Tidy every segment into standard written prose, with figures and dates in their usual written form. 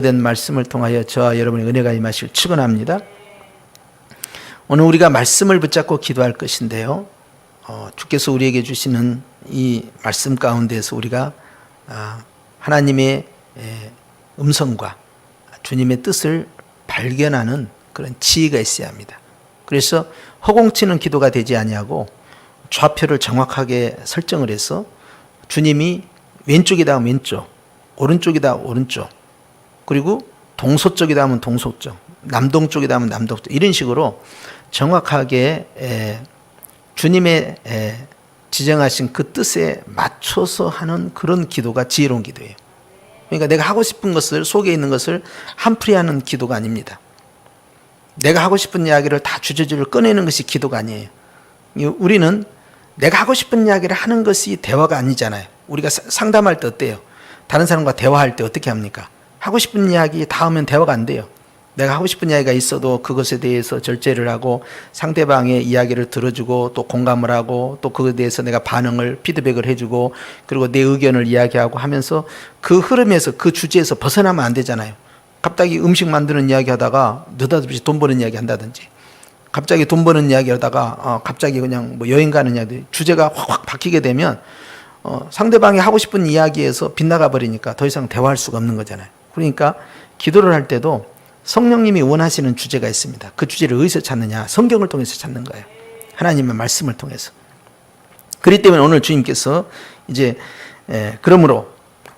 된 말씀을 통하여 저와 여러분의 은혜가 임하시길 축원합니다. 오늘 우리가 말씀을 붙잡고 기도할 것인데요. 주께서 우리에게 주시는 이 말씀 가운데서 우리가 하나님의 음성과 주님의 뜻을 발견하는 그런 지혜가 있어야 합니다. 그래서 허공치는 기도가 되지 아니하고 좌표를 정확하게 설정을 해서 주님이 왼쪽이다 하면 왼쪽, 오른쪽이다 하면 오른쪽, 그리고 동서쪽이다 하면 동서쪽, 남동쪽이다 하면 남동쪽, 이런 식으로 정확하게 주님의 지정하신 그 뜻에 맞춰서 하는 그런 기도가 지혜로운 기도예요. 그러니까 내가 하고 싶은 것을, 속에 있는 것을 한풀이 하는 기도가 아닙니다. 내가 하고 싶은 이야기를 다 주저주저 꺼내는 것이 기도가 아니에요. 우리는 내가 하고 싶은 이야기를 하는 것이 대화가 아니잖아요. 우리가 상담할 때 어때요? 다른 사람과 대화할 때 어떻게 합니까? 하고 싶은 이야기 다 하면 대화가 안 돼요. 내가 하고 싶은 이야기가 있어도 그것에 대해서 절제를 하고 상대방의 이야기를 들어주고 또 공감을 하고 또 그것에 대해서 내가 반응을 피드백을 해주고 그리고 내 의견을 이야기하고 하면서 그 흐름에서 그 주제에서 벗어나면 안 되잖아요. 갑자기 음식 만드는 이야기 하다가 느닷없이 돈 버는 이야기 한다든지, 갑자기 돈 버는 이야기 하다가 갑자기 그냥 뭐 여행 가는 이야기, 주제가 확 바뀌게 되면 상대방이 하고 싶은 이야기에서 빗나가 버리니까 더 이상 대화할 수가 없는 거잖아요. 그러니까 기도를 할 때도 성령님이 원하시는 주제가 있습니다. 그 주제를 어디서 찾느냐? 성경을 통해서 찾는 거예요. 하나님의 말씀을 통해서. 그렇기 때문에 오늘 주님께서 이제 그러므로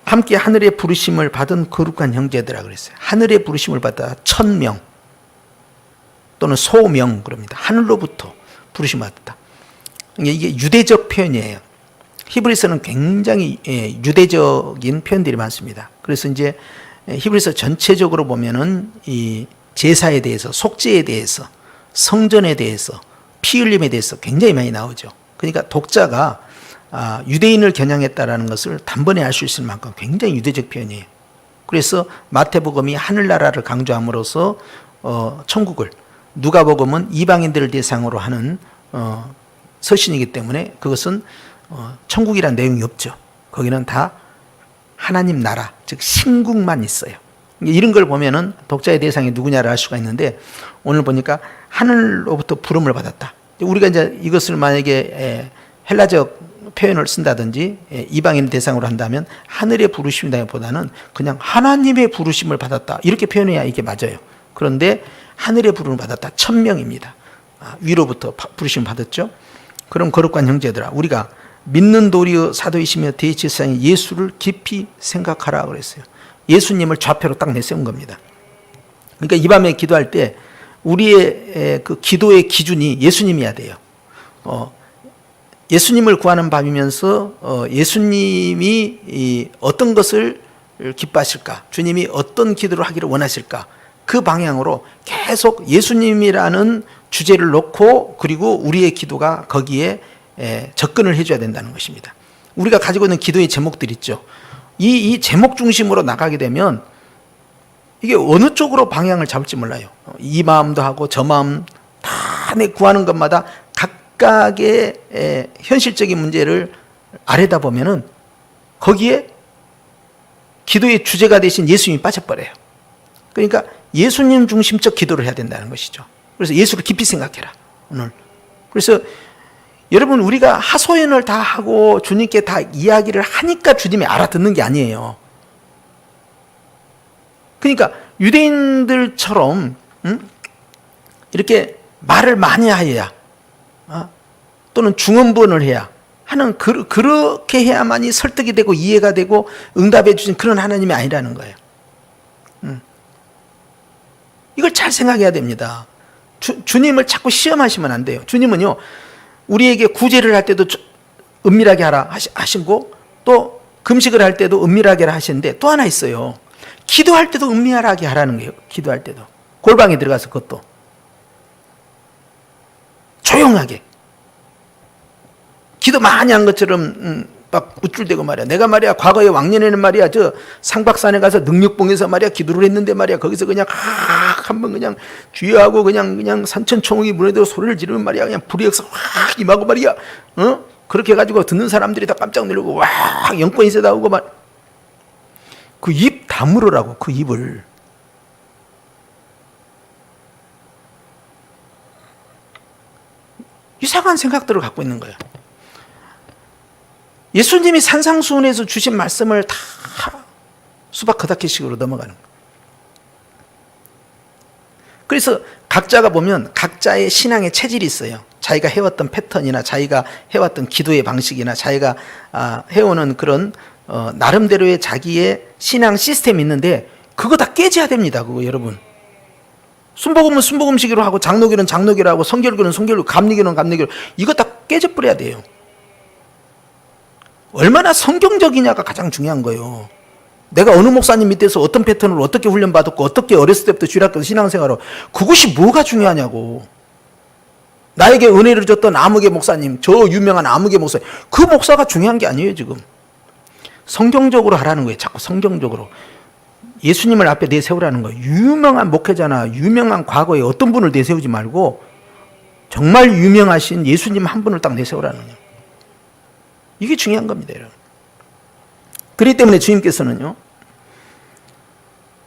함께 하늘의 부르심을 받은 거룩한 형제들아 그랬어요. 하늘의 부르심을 받아 1000명 또는 소명 그럽니다. 하늘로부터 부르심 받았다. 이게 유대적 표현이에요. 히브리서는 굉장히 유대적인 표현들이 많습니다. 그래서 이제 히브리서 전체적으로 보면은 이 제사에 대해서, 속죄에 대해서, 성전에 대해서, 피 흘림에 대해서 굉장히 많이 나오죠. 그러니까 독자가 유대인을 겨냥했다라는 것을 단번에 알 수 있을 만큼 굉장히 유대적 표현이에요. 그래서 마태복음이 하늘나라를 강조함으로써 천국을, 누가복음은 이방인들을 대상으로 하는 서신이기 때문에 그것은 천국이라는 내용이 없죠. 거기는 다 하나님 나라, 즉 신국만 있어요. 이런 걸 보면은 독자의 대상이 누구냐를 알 수가 있는데, 오늘 보니까 하늘로부터 부름을 받았다. 우리가 이제 이것을 만약에 헬라적 표현을 쓴다든지 이방인 대상으로 한다면 하늘의 부르심이라기보다는 그냥 하나님의 부르심을 받았다, 이렇게 표현해야 이게 맞아요. 그런데 하늘의 부름을 받았다, 1000명입니다. 위로부터 부르심을 받았죠. 그럼 거룩한 형제들아, 우리가 믿는 도리의 사도이시며 대제사장인 예수를 깊이 생각하라 그랬어요. 예수님을 좌표로 딱 내세운 겁니다. 그러니까 이 밤에 기도할 때 우리의 그 기도의 기준이 예수님이어야 돼요. 예수님을 구하는 밤이면서 예수님이 어떤 것을 기뻐하실까, 주님이 어떤 기도를 하기를 원하실까, 그 방향으로 계속 예수님이라는 주제를 놓고, 그리고 우리의 기도가 거기에 접근을 해줘야 된다는 것입니다. 우리가 가지고 있는 기도의 제목들 있죠. 이 제목 중심으로 나가게 되면 이게 어느 쪽으로 방향을 잡을지 몰라요. 이 마음도 하고 저 마음 다 내 구하는 것마다 각각의 현실적인 문제를 아래다 보면은 거기에 기도의 주제가 되신 예수님이 빠져버려요. 그러니까 예수님 중심적 기도를 해야 된다는 것이죠. 그래서 예수를 깊이 생각해라 오늘. 그래서 여러분, 우리가 하소연을 다 하고 주님께 다 이야기를 하니까 주님이 알아듣는 게 아니에요. 그러니까 유대인들처럼 이렇게 말을 많이 해야 또는 중언부언을 해야 하는, 그렇게 해야만이 설득이 되고 이해가 되고 응답해 주신 그런 하나님이 아니라는 거예요. 이걸 잘 생각해야 됩니다. 주님을 자꾸 시험하시면 안 돼요. 주님은요, 우리에게 구제를 할 때도 은밀하게 하라 하시고, 또 금식을 할 때도 은밀하게 하라 하시는데, 또 하나 있어요. 기도할 때도 은밀하게 하라는 거예요. 기도할 때도 골방에 들어가서 그것도 조용하게, 기도 많이 한 것처럼 막 우쭐대고 말이야. 내가 말이야, 과거에 왕년에는 말이야, 저 상박산에 가서 능력봉에서 말이야 기도를 했는데 말이야, 거기서 그냥 한번 그냥 주여하고 그냥 산천초목이 무너져 소리를 지르면 말이야, 그냥 불의 역사 확 임하고 말이야, 그렇게 해가지고 듣는 사람들이 다 깜짝 놀라고 와 영권이 세다 하고 말. 그 입 다물으라고, 그 입을. 이상한 생각들을 갖고 있는 거예요. 예수님이 산상수훈에서 주신 말씀을 다 수박 겉핥기식으로 넘어가는 거예요. 그래서 각자가 보면 각자의 신앙의 체질이 있어요. 자기가 해왔던 패턴이나 자기가 해왔던 기도의 방식이나 자기가 해오는 그런 나름대로의 자기의 신앙 시스템이 있는데 그거 다 깨져야 됩니다. 그거 여러분. 순복음은 순복음식으로 하고 장로교는 장로교로 하고 성결교는 성결교, 감리교는 감리교로 이거 다 깨져버려야 돼요. 얼마나 성경적이냐가 가장 중요한 거예요. 내가 어느 목사님 밑에서 어떤 패턴으로 어떻게 훈련받았고 어떻게 어렸을 때부터 주일학교 신앙생활을 그것이 뭐가 중요하냐고. 나에게 은혜를 줬던 아무개 목사님, 저 유명한 아무개 목사님, 그 목사가 중요한 게 아니에요. 지금 성경적으로 하라는 거예요. 자꾸 성경적으로 예수님을 앞에 내세우라는 거예요. 유명한 목회자나 유명한 과거에 어떤 분을 내세우지 말고 정말 유명하신 예수님 한 분을 딱 내세우라는 거예요. 이게 중요한 겁니다, 여러분. 그렇기 때문에 주님께서는요,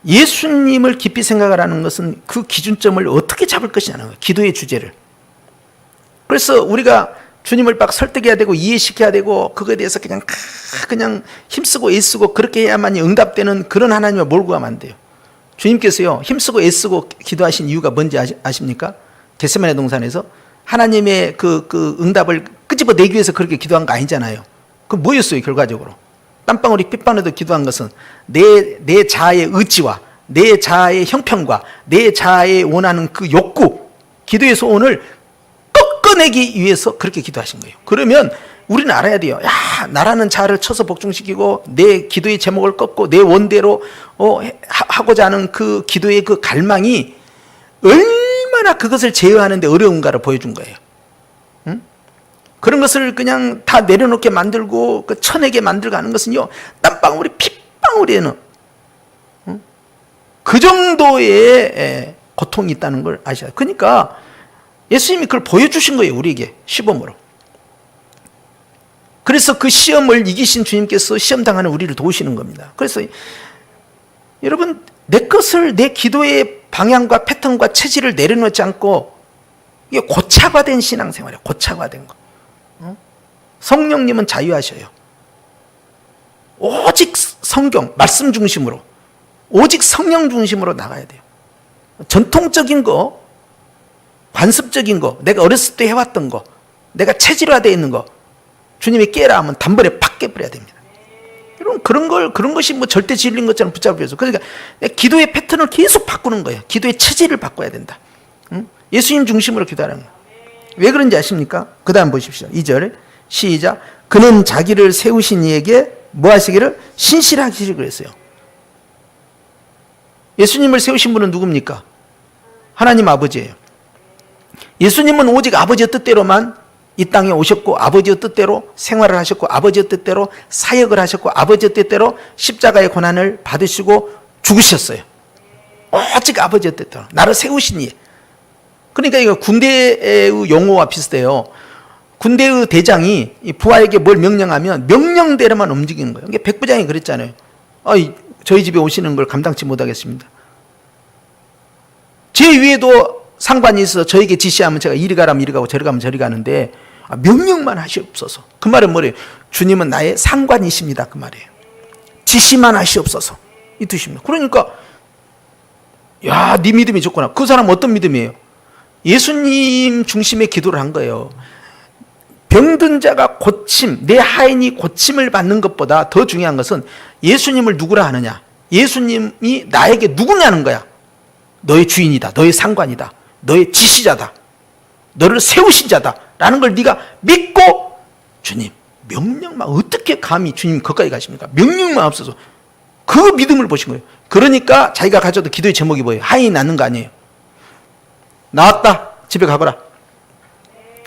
예수님을 깊이 생각하라는 것은 그 기준점을 어떻게 잡을 것이냐는 거예요. 기도의 주제를. 그래서 우리가 주님을 막 설득해야 되고 이해시켜야 되고 그거에 대해서 그냥 힘쓰고 애쓰고 그렇게 해야만이 응답되는 그런 하나님을 몰고 가면 안 돼요. 주님께서요, 힘쓰고 애쓰고 기도하신 이유가 뭔지 아십니까? 겟세마네 동산에서 하나님의 그 응답을 끄집어내기 위해서 그렇게 기도한 거 아니잖아요. 그 뭐였어요, 결과적으로? 땀방울이 핏방울에도 기도한 것은 내 자아의 의지와 내 자아의 형편과 내 자아의 원하는 그 욕구, 기도의 소원을 꺾어내기 위해서 그렇게 기도하신 거예요. 그러면 우리는 알아야 돼요. 야, 나라는 자아를 쳐서 복종시키고 내 기도의 제목을 꺾고 내 원대로 하고자 하는 그 기도의 그 갈망이 얼마나 그것을 제어하는데 어려운가를 보여준 거예요. 응? 그런 것을 그냥 다 내려놓게 만들고 쳐내게 만들고 하는 것은요, 땀방울이 핏방울에는 그 정도의 고통이 있다는 걸 아셔야 돼요. 그러니까 예수님이 그걸 보여주신 거예요, 우리에게 시범으로. 그래서 그 시험을 이기신 주님께서 시험당하는 우리를 도우시는 겁니다. 그래서 여러분, 내 것을, 내 기도의 방향과 패턴과 체질을 내려놓지 않고 이게 고착화된 신앙생활이에요. 고착화된 거. 성령님은 자유하셔요. 오직 성경, 말씀 중심으로, 오직 성령 중심으로 나가야 돼요. 전통적인 거, 관습적인 거, 내가 어렸을 때 해왔던 거, 내가 체질화되어 있는 거, 주님이 깨라 하면 단번에 팍 깨버려야 됩니다. 여러분, 그런 것이 뭐 절대 진리인 것처럼 붙잡혀서, 그러니까 기도의 패턴을 계속 바꾸는 거예요. 기도의 체질을 바꿔야 된다. 예수님 중심으로 기도하는 거예요. 왜 그런지 아십니까? 그 다음 보십시오. 2절 시작. 그는 자기를 세우신 이에게 뭐 하시기를? 신실하시기를 그랬어요. 예수님을 세우신 분은 누굽니까? 하나님 아버지예요. 예수님은 오직 아버지의 뜻대로만 이 땅에 오셨고 아버지의 뜻대로 생활을 하셨고 아버지의 뜻대로 사역을 하셨고 아버지의 뜻대로 십자가의 고난을 받으시고 죽으셨어요. 오직 아버지의 뜻대로 나를 세우신 이. 그러니까 이거 군대의 용어와 비슷해요. 군대의 대장이 부하에게 뭘 명령하면 명령대로만 움직이는 거예요. 그러니까 백부장이 그랬잖아요. 저희 집에 오시는 걸 감당치 못하겠습니다. 제 위에도 상관이 있어서 저에게 지시하면 제가 이리 가라면 이리 가고 저리 가면 저리 가는데 명령만 하시옵소서. 그 말은 뭐래요? 주님은 나의 상관이십니다. 그 말이에요. 지시만 하시옵소서. 이 뜻입니다. 그러니까 야, 네 믿음이 좋구나. 그 사람 어떤 믿음이에요? 예수님 중심의 기도를 한 거예요. 병든 자가 고침, 내 하인이 고침을 받는 것보다 더 중요한 것은 예수님을 누구라 하느냐? 예수님이 나에게 누구냐는 거야. 너의 주인이다. 너의 상관이다. 너의 지시자다. 너를 세우신 자다. 라는 걸 네가 믿고 주님, 명령만 어떻게 감히 주님 거기까지 가십니까? 명령만 없어서 그 믿음을 보신 거예요. 그러니까 자기가 가져도 기도의 제목이 뭐예요? 하인이 낳는 거 아니에요. 나왔다. 집에 가거라.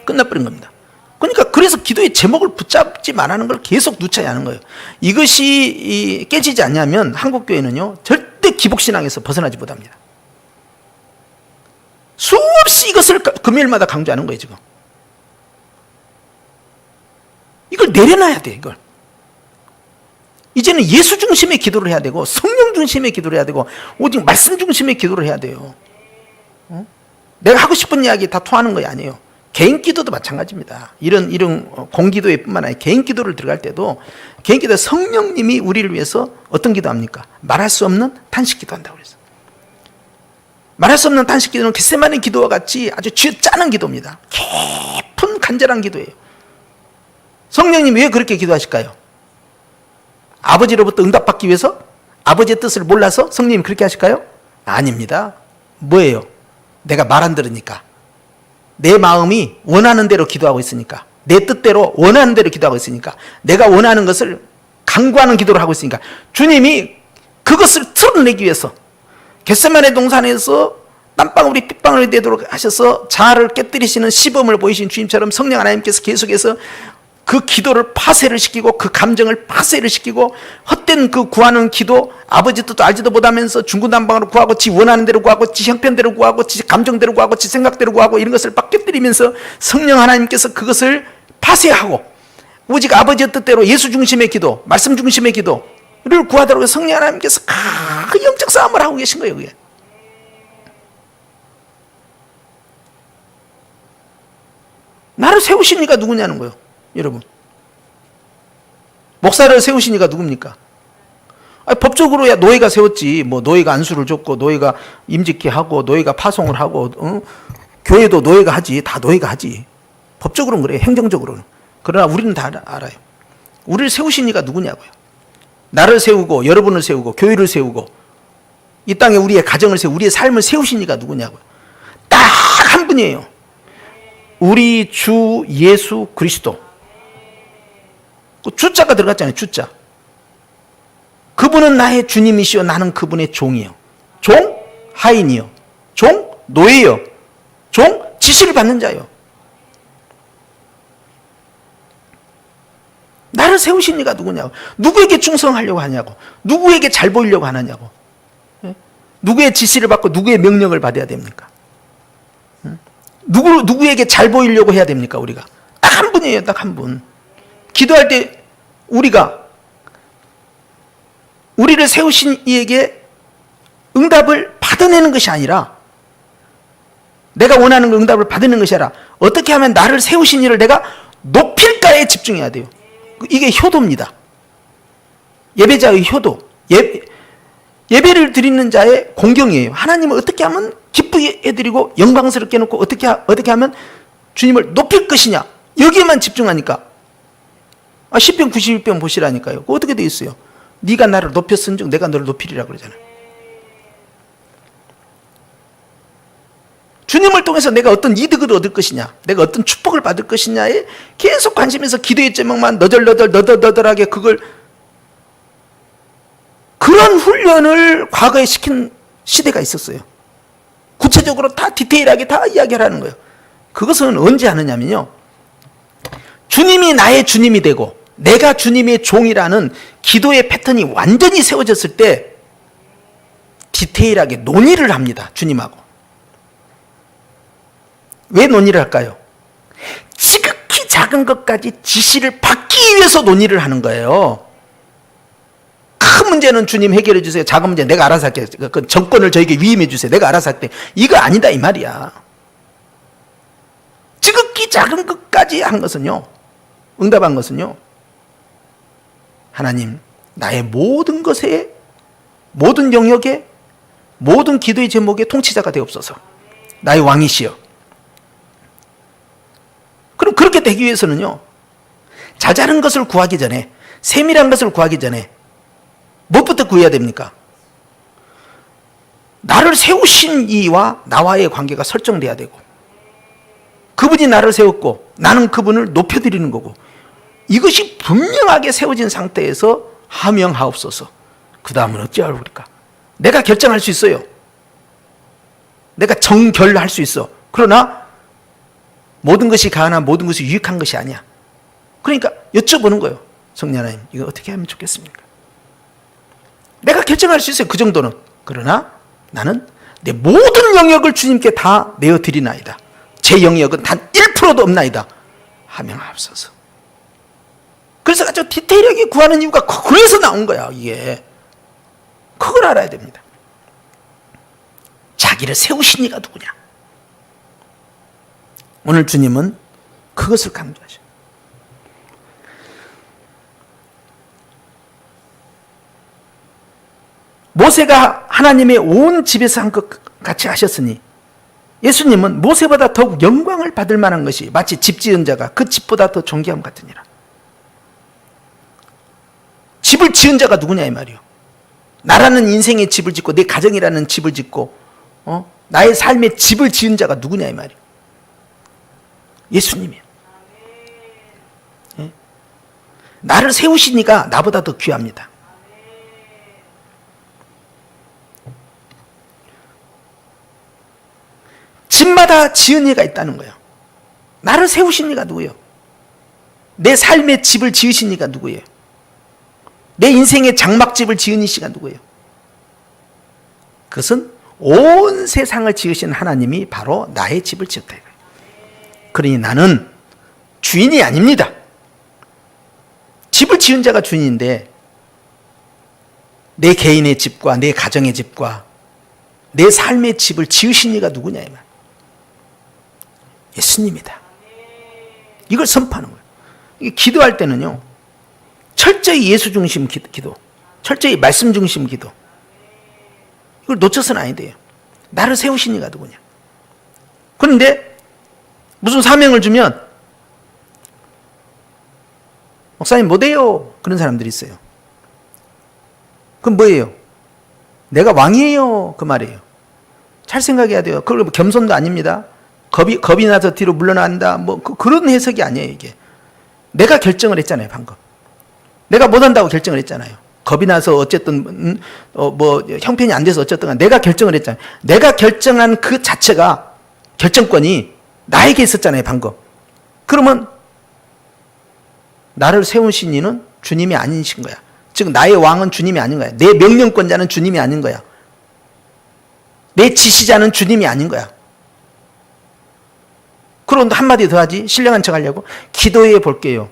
끝나버린 겁니다. 그러니까 그래서 기도의 제목을 붙잡지 말라는 걸 계속 누차야 하는 거예요. 이것이 깨지지 않냐면 한국교회는요 절대 기복신앙에서 벗어나지 못합니다. 수없이 이것을 금요일마다 강조하는 거예요. 지금 이걸 내려놔야 돼. 이걸 이제는 예수 중심의 기도를 해야 되고 성령 중심의 기도를 해야 되고 오직 말씀 중심의 기도를 해야 돼요. 내가 하고 싶은 이야기 다 토하는 거 아니에요. 개인 기도도 마찬가지입니다. 이런 공기도에 뿐만 아니라 개인 기도를 들어갈 때도 개인 기도 성령님이 우리를 위해서 어떤 기도합니까? 말할 수 없는 탄식 기도한다고 그랬어요. 말할 수 없는 탄식 기도는 겟세마네 기도와 같이 아주 쥐어짜는 기도입니다. 깊은 간절한 기도예요. 성령님 왜 그렇게 기도하실까요? 아버지로부터 응답받기 위해서? 아버지의 뜻을 몰라서 성령님이 그렇게 하실까요? 아닙니다. 뭐예요? 내가 말 안 들으니까. 내 마음이 원하는 대로 기도하고 있으니까. 내 뜻대로 원하는 대로 기도하고 있으니까. 내가 원하는 것을 강구하는 기도를 하고 있으니까. 주님이 그것을 틀어내기 위해서 겟세마네 동산에서 땀방울이 핏방울이 되도록 하셔서 자아를 깨뜨리시는 시범을 보이신 주님처럼 성령 하나님께서 계속해서 그 기도를 파쇄를 시키고 그 감정을 파쇄를 시키고 헛된 그 구하는 기도, 아버지 뜻도 알지도 못하면서 중구난방으로 구하고 지 원하는 대로 구하고 지 형편대로 구하고 지 감정대로 구하고 지 생각대로 구하고 이런 것을 막 깨뜨리면서 성령 하나님께서 그것을 파쇄하고 오직 아버지의 뜻대로 예수 중심의 기도, 말씀 중심의 기도를 구하도록 성령 하나님께서 그 영적 싸움을 하고 계신 거예요. 그게. 나를 세우시니까 누구냐는 거예요. 여러분, 목사를 세우시니까 누굽니까? 아니, 법적으로야 노예가 세웠지. 뭐 노예가 안수를 줬고 노예가 임직기 하고 노예가 파송을 하고 교회도 노예가 하지. 다 노예가 하지. 법적으로는 그래요. 행정적으로는. 그러나 우리는 다 알아요. 우리를 세우시니까 누구냐고요. 나를 세우고 여러분을 세우고 교회를 세우고 이 땅에 우리의 가정을 세우고 우리의 삶을 세우시니까 누구냐고요. 딱 한 분이에요. 우리 주 예수 그리스도. 그 주자가 들어갔잖아요. 주자. 그분은 나의 주님이시요 나는 그분의 종이요. 종 하인이요. 종 노예요. 종 지시를 받는 자요. 나를 세우시니까 누구냐고. 누구에게 충성하려고 하냐고. 누구에게 잘 보이려고 하느냐고. 누구의 지시를 받고 누구의 명령을 받아야 됩니까? 누구에게 잘 보이려고 해야 됩니까? 우리가 딱 한 분이에요. 딱 한 분. 기도할 때 우리를 세우신 이에게 응답을 받아내는 것이 아니라 내가 원하는 응답을 받는 것이 아니라 어떻게 하면 나를 세우신 이를 내가 높일까에 집중해야 돼요. 이게 효도입니다. 예배자의 효도. 예배를 드리는 자의 공경이에요. 하나님을 어떻게 하면 기쁘게 해드리고 영광스럽게 해놓고 어떻게 하면 주님을 높일 것이냐. 여기에만 집중하니까. 시편 91편 보시라니까요. 그거 어떻게 돼 있어요? 네가 나를 높였은즉 내가 너를 높이리라 그러잖아요. 주님을 통해서 내가 어떤 이득을 얻을 것이냐, 내가 어떤 축복을 받을 것이냐에 계속 관심에서 기도의 제목만 너덜너덜하게 그런 훈련을 과거에 시킨 시대가 있었어요. 구체적으로 다 디테일하게 다 이야기를 하는 거예요. 그것은 언제 하느냐면요, 주님이 나의 주님이 되고 내가 주님의 종이라는 기도의 패턴이 완전히 세워졌을 때 디테일하게 논의를 합니다. 주님하고. 왜 논의를 할까요? 지극히 작은 것까지 지시를 받기 위해서 논의를 하는 거예요. 큰 문제는 주님 해결해 주세요. 작은 문제 내가 알아서 할게. 그 정권을 저에게 위임해 주세요. 내가 알아서 할게. 이거 아니다 이 말이야. 지극히 작은 것까지 한 것은요, 응답한 것은요, 하나님 나의 모든 것에, 모든 영역에, 모든 기도의 제목에 통치자가 되옵소서. 나의 왕이시여. 그럼 그렇게 되기 위해서는요, 자잘한 것을 구하기 전에, 세밀한 것을 구하기 전에 무엇부터 구해야 됩니까? 나를 세우신 이와 나와의 관계가 설정돼야 되고, 그분이 나를 세웠고 나는 그분을 높여드리는 거고, 이것이 분명하게 세워진 상태에서 하명하옵소서. 그 다음은 어찌하리까? 내가 결정할 수 있어요. 내가 정결할 수 있어. 그러나 모든 것이 가능한, 모든 것이 유익한 것이 아니야. 그러니까 여쭤보는 거예요. 성령 하나님, 이거 어떻게 하면 좋겠습니까? 내가 결정할 수 있어요. 그 정도는. 그러나 나는 내 모든 영역을 주님께 다 내어드리나이다. 제 영역은 단 1%도 없나이다. 하명하옵소서. 그래서 아주 디테일하게 구하는 이유가 그래서 나온 거야. 이게 그걸 알아야 됩니다. 자기를 세우신 이가 누구냐. 오늘 주님은 그것을 강조하셔요. 모세가 하나님의 온 집에서 한 것 같이 하셨으니 예수님은 모세보다 더욱 영광을 받을 만한 것이 마치 집 지은 자가 그 집보다 더 존귀함 같으니라. 집을 지은 자가 누구냐 이 말이요. 나라는 인생의 집을 짓고 내 가정이라는 집을 짓고 나의 삶의 집을 지은 자가 누구냐 이 말이요. 예수님이에요. 예? 나를 세우시니까 나보다 더 귀합니다. 집마다 지은 이가 있다는 거예요. 나를 세우신 이가 누구예요? 내 삶의 집을 지으신 이가 누구예요? 내 인생의 장막집을 지은 이씨가 누구예요? 그것은 온 세상을 지으신 하나님이 바로 나의 집을 지었다. 그러니 나는 주인이 아닙니다. 집을 지은 자가 주인인데 내 개인의 집과 내 가정의 집과 내 삶의 집을 지으신 이가 누구냐 이 말. 예수님이다. 이걸 선포하는 거예요. 기도할 때는요, 철저히 예수 중심 기도, 철저히 말씀 중심 기도, 이걸 놓쳐서는 아니 돼요. 나를 세우신 이가 누구냐. 그런데 무슨 사명을 주면 목사님 못해요 그런 사람들이 있어요. 그럼 뭐예요? 내가 왕이에요 그 말이에요. 잘 생각해야 돼요. 그걸 겸손도 아닙니다. 겁이 나서 뒤로 물러난다 뭐 그런 해석이 아니에요. 이게 내가 결정을 했잖아요. 방금 내가 못한다고 결정을 했잖아요. 겁이 나서 어쨌든 뭐 형편이 안 돼서 어쨌든 내가 결정을 했잖아요. 내가 결정한 그 자체가 결정권이 나에게 있었잖아요. 방금. 그러면 나를 세우신 이는 주님이 아니신 거야. 즉 나의 왕은 주님이 아닌 거야. 내 명령권자는 주님이 아닌 거야. 내 지시자는 주님이 아닌 거야. 그런데 한마디 더 하지. 신령한 척 하려고. 기도해 볼게요.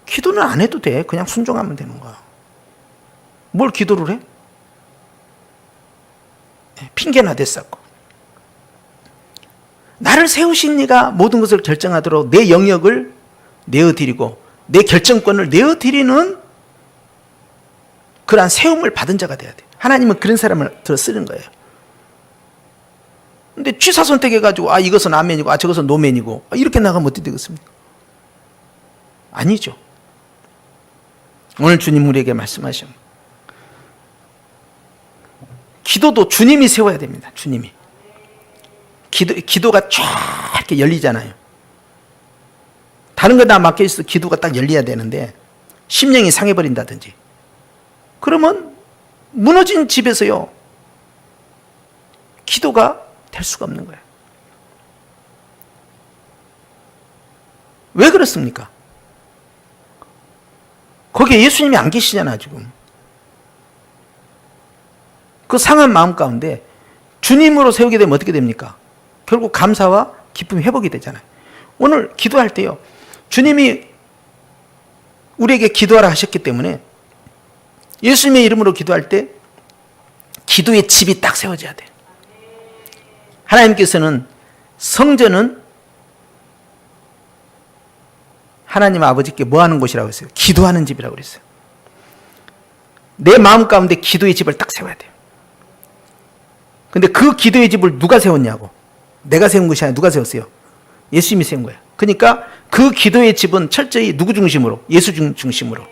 기도는 안 해도 돼. 그냥 순종하면 되는 거야. 뭘 기도를 해? 핑계나 대쌌고. 나를 세우신 이가 모든 것을 결정하도록 내 영역을 내어드리고 내 결정권을 내어드리는 그러한 세움을 받은 자가 돼야 돼. 하나님은 그런 사람을 들어 쓰는 거예요. 근데 취사 선택해가지고 이것은 아멘이고 저것은 노멘이고 이렇게 나가면 어떻게 되겠습니까? 아니죠. 오늘 주님 우리에게 말씀하신 기도도 주님이 세워야 됩니다. 주님이. 기도가 쫙 이렇게 열리잖아요. 다른 거 다 막혀있어 기도가 딱 열려야 되는데 심령이 상해버린다든지 그러면 무너진 집에서요 기도가 될 수가 없는 거예요. 왜 그렇습니까? 거기에 예수님이 안 계시잖아 지금. 그 상한 마음 가운데 주님으로 세우게 되면 어떻게 됩니까? 결국 감사와 기쁨이 회복이 되잖아요. 오늘 기도할 때요 주님이 우리에게 기도하라 하셨기 때문에 예수님의 이름으로 기도할 때 기도의 집이 딱 세워져야 돼요. 하나님께서는 성전은 하나님 아버지께 뭐 하는 곳이라고 했어요? 기도하는 집이라고 그랬어요. 내 마음 가운데 기도의 집을 딱 세워야 돼요. 근데 그 기도의 집을 누가 세웠냐고. 내가 세운 것이 아니라 누가 세웠어요? 예수님이 세운 거예요. 그러니까 그 기도의 집은 철저히 누구 중심으로? 예수 중심으로.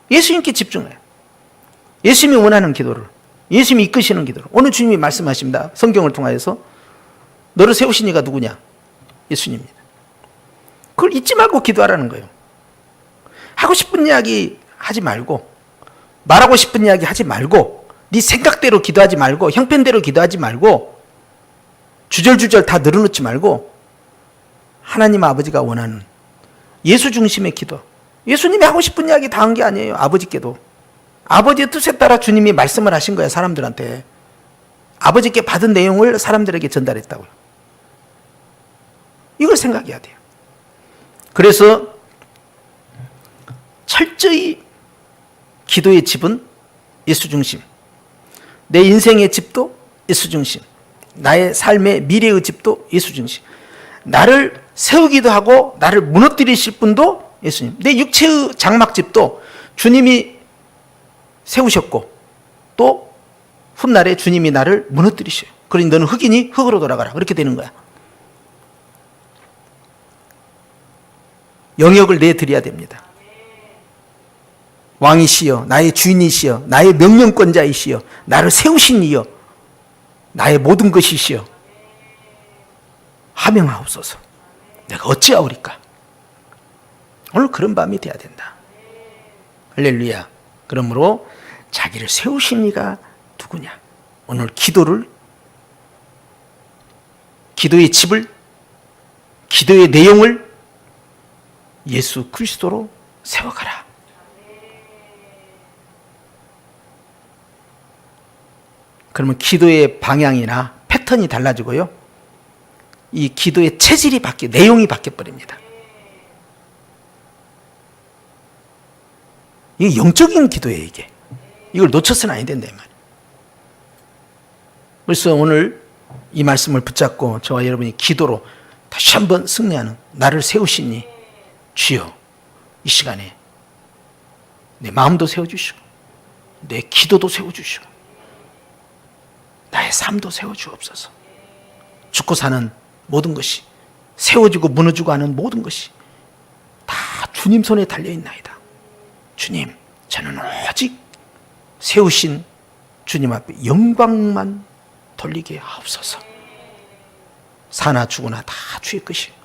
예수님께 집중해요. 예수님이 원하는 기도를, 예수님이 이끄시는 기도를. 오늘 주님이 말씀하십니다. 성경을 통하여서 너를 세우신 이가 누구냐? 예수님입니다. 그걸 잊지 말고 기도하라는 거예요. 하고 싶은 이야기 하지 말고, 말하고 싶은 이야기 하지 말고, 네 생각대로 기도하지 말고, 형편대로 기도하지 말고, 주절주절 다 늘어놓지 말고 하나님 아버지가 원하는 예수 중심의 기도. 예수님이 하고 싶은 이야기 다 한 게 아니에요. 아버지께도. 아버지의 뜻에 따라 주님이 말씀을 하신 거예요. 사람들한테. 아버지께 받은 내용을 사람들에게 전달했다고요. 이걸 생각해야 돼요. 그래서 철저히 기도의 집은 예수 중심. 내 인생의 집도 예수 중심, 나의 삶의 미래의 집도 예수 중심, 나를 세우기도 하고 나를 무너뜨리실 분도 예수님, 내 육체의 장막집도 주님이 세우셨고 또 훗날에 주님이 나를 무너뜨리셔요. 그러니 너는 흙이니 흙으로 돌아가라. 그렇게 되는 거야. 영역을 내드려야 됩니다. 왕이시여, 나의 주인이시여, 나의 명령권자이시여, 나를 세우신 이여, 나의 모든 것이시여, 하명하옵소서. 내가 어찌하오리까? 오늘 그런 밤이 돼야 된다. 할렐루야. 그러므로 자기를 세우신 이가 누구냐? 오늘 기도의 집을, 기도의 내용을 예수 그리스도로 세워가라. 그러면 기도의 방향이나 패턴이 달라지고요. 이 기도의 체질이 내용이 바뀌어버립니다. 이게 영적인 기도예요, 이게. 이걸 놓쳐서는 안 된다, 이 말이에요. 그래서 오늘 이 말씀을 붙잡고 저와 여러분이 기도로 다시 한번 승리하는, 나를 세우시니 주여, 이 시간에 내 마음도 세워주시고 내 기도도 세워주시고 나의 삶도 세워주옵소서. 죽고 사는 모든 것이, 세워지고 무너지고 하는 모든 것이 다 주님 손에 달려있나이다. 주님, 저는 오직 세우신 주님 앞에 영광만 돌리게 하옵소서. 사나 죽으나 다 주의 것이에요.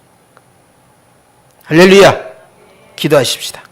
할렐루야. 기도하십시다.